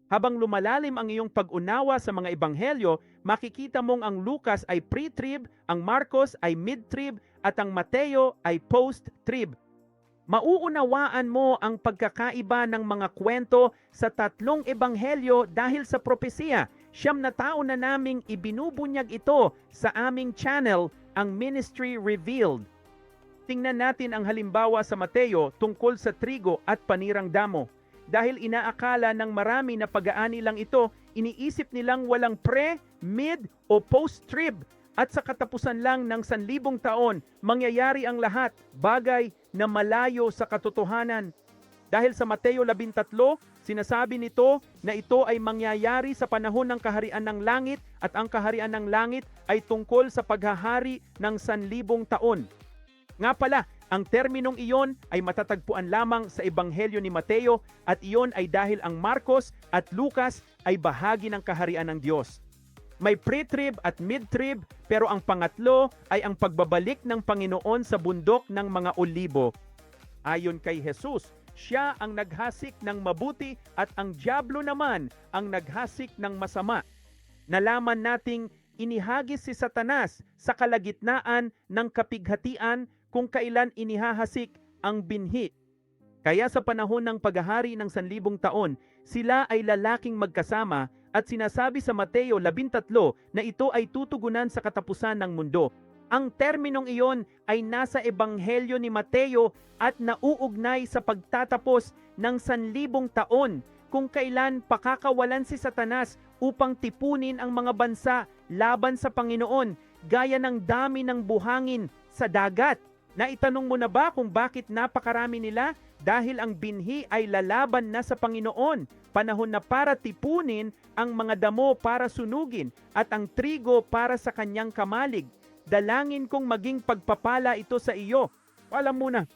Habang lumalalim ang iyong pag-unawa sa mga ebanghelyo, makikita mong ang Lucas ay pre-trib, ang Marcos ay mid-trib, at ang Mateo ay post-trib. Mauunawaan mo ang pagkakaiba ng mga kwento sa tatlong ebanghelyo dahil sa propesiya. 9 na naming ibinubunyag ito sa aming channel, ang Ministry Revealed. Tingnan natin ang halimbawa sa Mateo tungkol sa trigo at panirang damo. Dahil inaakala ng marami na pag-aani lang ito, iniisip nilang walang pre, mid o post-trib at sa katapusan lang ng 1,000 taon, mangyayari ang lahat, bagay na malayo sa katotohanan. Dahil sa Mateo 13, sinasabi nito na ito ay mangyayari sa panahon ng kaharian ng langit at ang kaharian ng langit ay tungkol sa paghahari ng 1,000 taon. Nga pala, ang terminong iyon ay matatagpuan lamang sa Ebanghelyo ni Mateo at iyon ay dahil ang Marcos at Lucas ay bahagi ng kaharian ng Diyos. May pre-trib at mid-trib pero ang pangatlo ay ang pagbabalik ng Panginoon sa bundok ng mga olibo. Ayon kay Jesus, siya ang naghasik ng mabuti at ang dyablo naman ang naghasik ng masama. Nalaman nating inihagis si Satanas sa kalagitnaan ng kapighatian kung kailan inihahasik ang binhi. Kaya sa panahon ng paghahari ng 1,000 taon, sila ay lalaking magkasama at sinasabi sa Mateo 13 na ito ay tutugunan sa katapusan ng mundo. Ang terminong iyon ay nasa Ebanghelyo ni Mateo at nauugnay sa pagtatapos ng 1,000 taon kung kailan pakakawalan si Satanas upang tipunin ang mga bansa laban sa Panginoon gaya ng dami ng buhangin sa dagat. Naitanong mo na ba kung bakit napakarami nila? Dahil ang binhi ay lalaban na sa Panginoon. Panahon na para tipunin ang mga damo para sunugin at ang trigo para sa kanyang kamalig. Dalangin kong maging pagpapala ito sa iyo. Alam mo na,